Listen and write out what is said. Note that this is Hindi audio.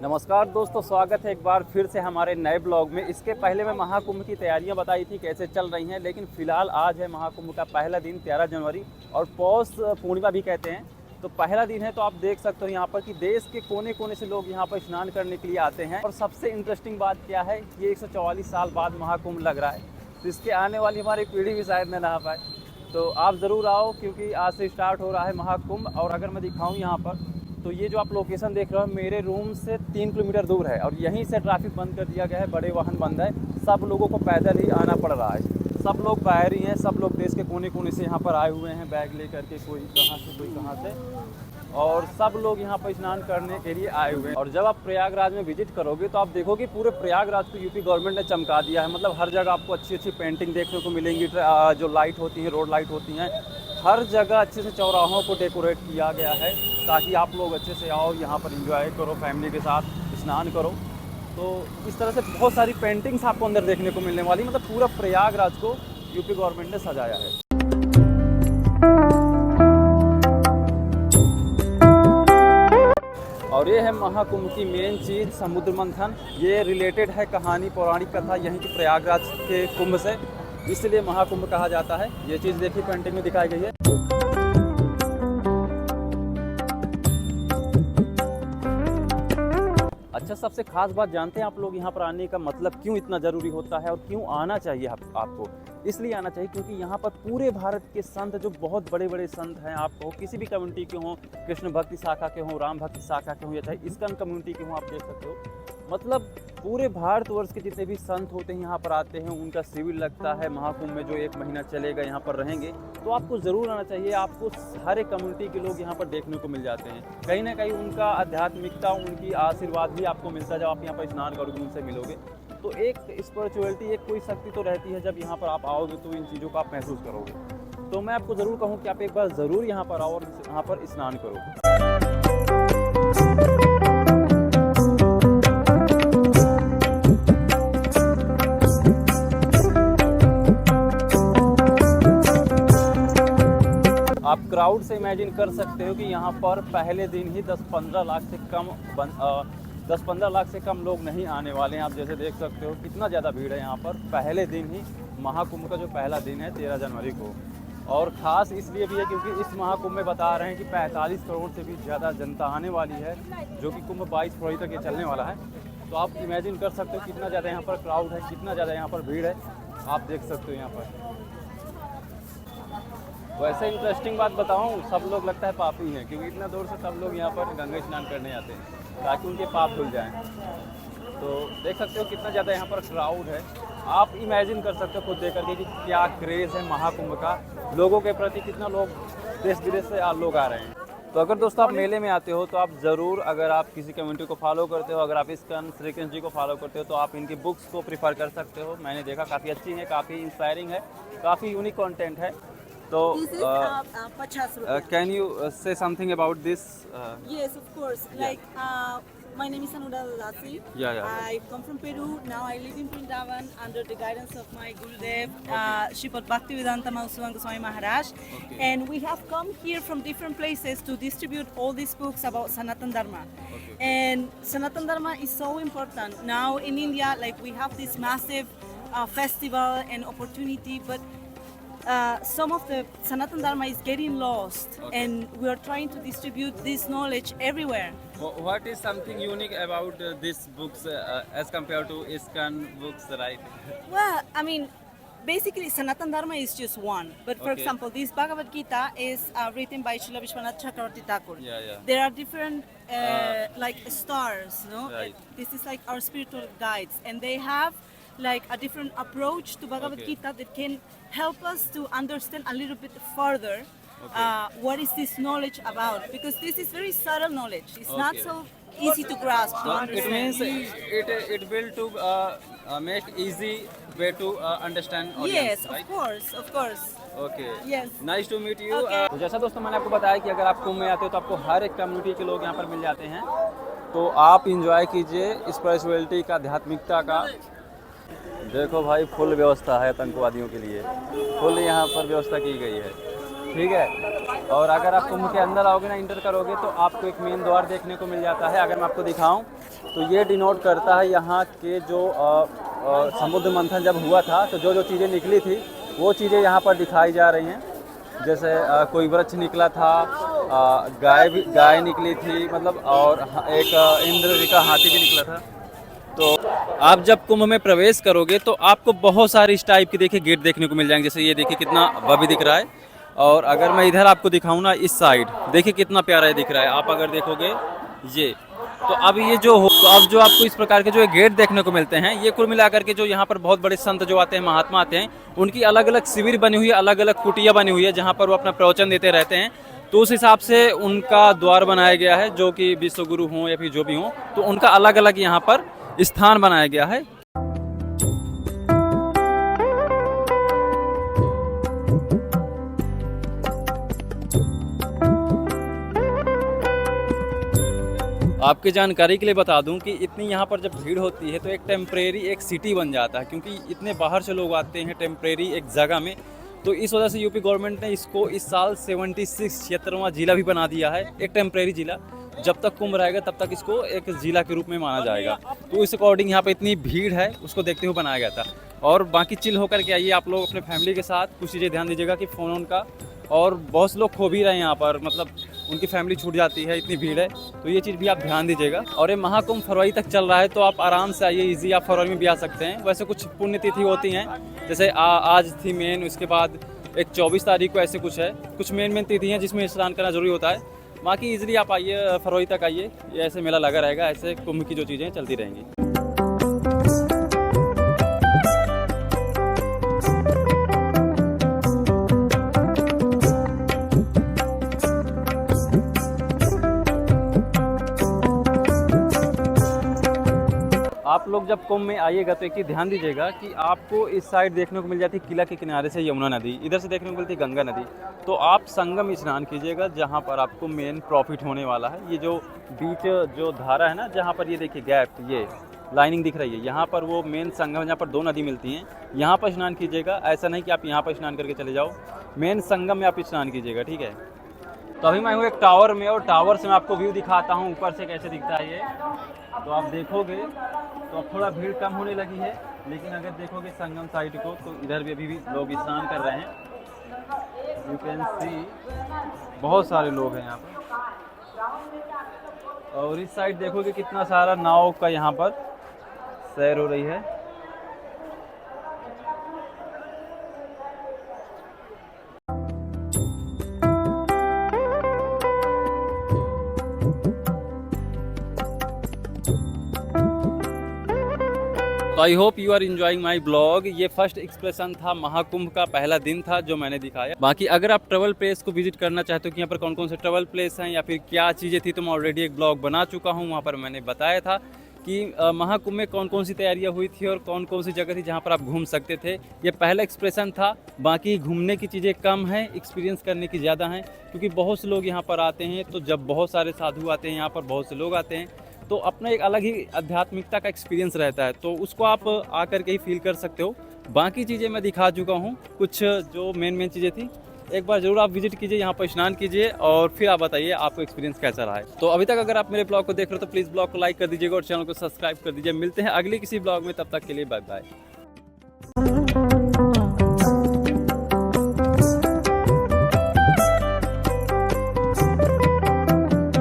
नमस्कार दोस्तों, स्वागत है एक बार फिर से हमारे नए ब्लॉग में। इसके पहले मैं महाकुंभ की तैयारियां बताई थी कैसे चल रही हैं, लेकिन फ़िलहाल आज है महाकुंभ का पहला दिन 13 जनवरी और पौष पूर्णिमा भी कहते हैं। तो पहला दिन है, तो आप देख सकते हो यहाँ पर कि देश के कोने कोने से लोग यहाँ पर स्नान करने के लिए आते हैं। और सबसे इंटरेस्टिंग बात क्या है, ये 144 साल बाद महाकुंभ लग रहा है, तो इसके आने वाली हमारी पीढ़ी भी शायद न नहा पाए। तो आप ज़रूर आओ, क्योंकि आज से स्टार्ट हो रहा है महाकुंभ। और अगर मैं दिखाऊँ यहाँ पर, तो ये जो आप लोकेशन देख रहे हो मेरे रूम से 3 किलोमीटर दूर है और यहीं से ट्रैफिक बंद कर दिया गया है, बड़े वाहन बंद है, सब लोगों को पैदल ही आना पड़ रहा है। सब लोग बाहरी हैं, सब लोग देश के कोने कोने से यहाँ पर आए हुए हैं बैग ले करके, कोई कहाँ से कोई कहाँ से, और सब लोग यहाँ पर स्नान करने के लिए आए हुए हैं। और जब आप प्रयागराज में विजिट करोगे तो आप देखोगे पूरे प्रयागराज को यूपी गवर्नमेंट ने चमका दिया है। मतलब हर जगह आपको अच्छी अच्छी पेंटिंग देखने को मिलेंगी, जो लाइट होती है, रोड लाइट होती हैं, हर जगह अच्छे से चौराहों को डेकोरेट किया गया है ताकि आप लोग अच्छे से आओ, यहाँ पर एंजॉय करो, फैमिली के साथ स्नान करो। तो इस तरह से बहुत सारी पेंटिंग्स आपको अंदर देखने को मिलने वाली, मतलब पूरा प्रयागराज को यूपी गवर्नमेंट ने सजाया है। और ये है महाकुंभ की मेन चीज़, समुद्र मंथन। ये रिलेटेड है कहानी, पौराणिक कथा यहीं की प्रयागराज के कुंभ से, इसलिए महाकुंभ कहा जाता है। ये चीज़ देखिए पेंटिंग में दिखाई गई है। अच्छा, सबसे खास बात जानते हैं आप लोग यहाँ पर आने का मतलब क्यों इतना ज़रूरी होता है और क्यों आना चाहिए आपको? इसलिए आना चाहिए क्योंकि यहाँ पर पूरे भारत के संत, जो बहुत बड़े बड़े संत हैं, आपको किसी भी कम्युनिटी के हों, कृष्ण भक्ति शाखा के हों, राम भक्ति शाखा के हों, या चाहे इस्कॉन कम्युनिटी के हों, आप देख सकते हो, मतलब पूरे भारतवर्ष के जितने भी संत होते हैं यहाँ पर आते हैं, उनका शिविर लगता है महाकुंभ में, जो 1 महीना चलेगा यहाँ पर रहेंगे। तो आपको ज़रूर आना चाहिए। आपको हर एक कम्युनिटी के लोग यहाँ पर देखने को मिल जाते हैं। कहीं ना कहीं उनका आध्यात्मिकता, उनकी आशीर्वाद भी आपको मिलता है। जब आप यहाँ पर स्नान करोगे, उनसे मिलोगे, तो एक स्पिरिचुअलिटी, एक कोई शक्ति तो रहती है। जब यहाँ पर आप आओगे तो इन चीज़ों को आप महसूस करोगे। तो मैं आपको ज़रूर कहूँ कि आप एक बार ज़रूर यहाँ पर आओ और यहाँ पर स्नान करो। आप क्राउड से इमेजिन कर सकते हो कि यहाँ पर पहले दिन ही 10-15 लाख से कम लोग नहीं आने वाले हैं। आप जैसे देख सकते हो कितना ज़्यादा भीड़ है यहाँ पर पहले दिन ही, महाकुंभ का जो पहला दिन है 13 जनवरी को। और ख़ास इसलिए भी है क्योंकि इस महाकुंभ में बता रहे हैं कि 45 करोड़ से भी ज़्यादा जनता आने वाली है, जो कि कुंभ 22 फरवरी तक ये चलने वाला है। तो आप इमेजिन कर सकते हो कितना ज़्यादा यहाँ पर क्राउड है, कितना ज़्यादा यहाँ पर भीड़ है, आप देख सकते हो यहाँ पर। वैसे इंटरेस्टिंग बात बताऊं, सब लोग लगता है पापी हैं, क्योंकि इतना दूर से सब लोग यहाँ पर गंगा स्नान करने आते हैं ताकि उनके पाप धुल जाएं। तो देख सकते हो कितना ज़्यादा यहाँ पर क्राउड है। आप इमेजिन कर सकते हो खुद देख करके कि क्या क्रेज़ है महाकुंभ का, लोगों के प्रति कितना लोग देश विदेश से लोग आ रहे हैं। तो अगर दोस्तों आप मेले में आते हो तो आप ज़रूर, अगर आप किसी कम्युनिटी को फॉलो करते हो, अगर आप इस्कॉन श्री कृष्ण जी को फॉलो करते हो, तो आप इनकी बुक्स को प्रीफर कर सकते हो। मैंने देखा काफ़ी अच्छी है, काफ़ी इंस्पायरिंग है, काफ़ी यूनिक कंटेंट है। So, can you say something about this? Yes, of course. Like, my name is Anurag Lassi. Yeah. I come from Peru. Now I live in Vrindavan under the guidance of my Gurudev, Sripad Bhaktivedanta Madhusudana Goswami Maharaj. Okay. And we have come here from different places to distribute all these books about Sanatan Dharma. Okay. And Sanatan Dharma is so important. Now in India, like we have this massive festival and opportunity, but some of the Sanatan Dharma is getting lost, and we are trying to distribute this knowledge everywhere. What is something unique about these books as compared to ISKCON books, right? Well, I mean, basically Sanatan Dharma is just one. But for example, this Bhagavad Gita is written by Srila Vishwanath Chakravarti Thakur. Yeah. There are different like stars, no? Right. This is like our spiritual guides, and they have like a different approach to Bhagavad Gita that can help us to understand a little bit further what is this knowledge about, because this is very subtle knowledge. It's not so easy to grasp, to understand. It means it will to make easy way to understand audience, Yes, right? of course. Okay. Yes. Nice to meet you. Okay. तो जैसा दोस्तों मैंने आपको बताया कि अगर आप कुंभ में आते हो तो आपको हर एक कम्युनिटी के लोग यहाँ पर मिल जाते हैं। तो आप इंजॉय कीजिए स्पिरिचुअलिटी का, आध्यात्मिकता का। देखो भाई, फुल व्यवस्था है आतंकवादियों के लिए, फुल यहाँ पर व्यवस्था की गई है, ठीक है। और अगर आप कुंभ के अंदर आओगे ना, इंटर करोगे, तो आपको एक मेन द्वार देखने को मिल जाता है। अगर मैं आपको दिखाऊं तो ये डिनोट करता है यहाँ के जो समुद्र मंथन जब हुआ था तो जो जो चीज़ें निकली थी वो चीज़ें यहाँ पर दिखाई जा रही हैं। जैसे कोई वृक्ष निकला था, गाय निकली थी, मतलब और एक इंद्र का हाथी भी निकला था। तो आप जब कुंभ में प्रवेश करोगे तो आपको बहुत सारे इस टाइप के देखिए गेट देखने को मिल जाएंगे। जैसे ये देखिए कितना भव्य दिख रहा है, और अगर मैं इधर आपको दिखाऊं ना इस साइड, देखिए कितना प्यारा दिख रहा है। आप अगर देखोगे ये, तो अब ये जो हो, तो अब जो आपको इस प्रकार के जो गेट देखने को मिलते हैं, ये कुल मिलाकर के जो यहाँ पर बहुत बड़े संत जो आते हैं, महात्मा आते हैं, उनकी अलग अलग शिविर बनी हुई है, अलग अलग कुटिया बनी हुई है जहाँ पर वो अपना प्रवचन देते रहते हैं। तो उस हिसाब से उनका द्वार बनाया गया है, जो कि विश्वगुरु हों या फिर जो भी हों, तो उनका अलग अलग यहाँ पर स्थान बनाया गया है। आपकी जानकारी के लिए बता दूं कि इतनी यहाँ पर जब भीड़ होती है तो एक टेम्परेरी एक सिटी बन जाता है, क्योंकि इतने बाहर से लोग आते हैं टेम्परेरी एक जगह में। तो इस वजह से यूपी गवर्नमेंट ने इसको इस साल 76वां जिला भी बना दिया है, एक टेम्परेरी जिला। जब तक कुंभ रहेगा तब तक इसको एक जिला के रूप में माना जाएगा। तो इस अकॉर्डिंग यहाँ पे इतनी भीड़ है, उसको देखते हुए बनाया गया था। और बाकी चिल होकर के आइए आप लोग अपने फैमिली के साथ। कुछ चीज़ें ध्यान दीजिएगा कि फ़ोन का, और बहुत से लोग खो भी रहे हैं यहाँ पर, मतलब उनकी फैमिली छूट जाती है, इतनी भीड़ है। तो ये चीज़ भी आप ध्यान दीजिएगा। और ये महाकुंभ फरवरी तक चल रहा है, तो आप आराम से आइए, इजी आप फरवरी में भी आ सकते हैं। वैसे कुछ पुण्यतिथि होती हैं, जैसे आज थी मेन, उसके बाद एक 24 तारीख को ऐसे कुछ है, कुछ मेन तिथि हैं जिसमें स्नान करना जरूरी होता है। बाकी इजीली आप आइए, फरवरी तक आइए, ये ऐसे मेला लगा रहेगा, ऐसे कुंभ की जो चीज़ें चलती रहेंगी। आप लोग जब कुंभ में आइएगा तो एक चीज़ ध्यान दीजिएगा कि आपको इस साइड देखने को मिल जाती है किला के किनारे से यमुना नदी, इधर से देखने को मिलती है गंगा नदी। तो आप संगम स्नान कीजिएगा, जहाँ पर आपको मेन प्रॉफिट होने वाला है। ये जो बीच जो धारा है ना, जहाँ पर ये देखिए गैप, ये लाइनिंग दिख रही है, यहाँ पर वो मेन संगम, जहाँ पर दो नदी मिलती हैं, यहाँ पर स्नान कीजिएगा। ऐसा नहीं कि आप यहाँ पर स्नान करके चले जाओ, मेन संगम में आप स्नान कीजिएगा, ठीक है। तो अभी मैं हूँ एक टावर में, और टावर से मैं आपको व्यू दिखाता हूँ ऊपर से कैसे दिखता है ये। तो आप देखोगे तो अब थोड़ा भीड़ कम होने लगी है, लेकिन अगर देखोगे संगम साइड को तो इधर भी अभी भी लोग स्नान कर रहे हैं। यू कैन सी बहुत सारे लोग हैं यहाँ पर। और इस साइड देखोगे कितना सारा नाव का यहाँ पर सैर हो रही है। तो I hope you are enjoying my blog. ये फर्स्ट एक्सप्रेशन था, महाकुंभ का पहला दिन था जो मैंने दिखाया। बाकी अगर आप ट्रैवल प्लेस को विजिट करना चाहते हो कि यहाँ पर कौन कौन से ट्रैवल प्लेस हैं या फिर क्या चीज़ें थी, तो मैं ऑलरेडी एक ब्लॉग बना चुका हूँ। वहाँ पर मैंने बताया था कि महाकुंभ में कौन कौन सी तैयारियाँ हुई थी और कौन कौन सी जगह थी जहाँ पर आप घूम सकते थे। ये पहला एक्सप्रेशन था। बाकी घूमने की चीज़ें कम हैं, एक्सपीरियंस करने की ज़्यादा हैं, क्योंकि बहुत से लोग यहाँ पर आते हैं। तो जब बहुत सारे साधु आते हैं यहाँ पर, बहुत से लोग आते हैं, तो अपना एक अलग ही आध्यात्मिकता का एक्सपीरियंस रहता है, तो उसको आप आकर के ही फील कर सकते हो। बाकी चीज़ें मैं दिखा चुका हूँ, कुछ जो मेन चीज़ें थी। एक बार जरूर आप विजिट कीजिए, यहाँ पर स्नान कीजिए, और फिर आप बताइए आपको एक्सपीरियंस कैसा रहा है। तो अभी तक अगर आप मेरे ब्लॉग को देख रहे हो तो प्लीज़ ब्लॉग को लाइक कर दीजिएगा और चैनल को सब्सक्राइब कर दीजिए। मिलते हैं अगले किसी ब्लॉग में, तब तक के लिए बाय बाय।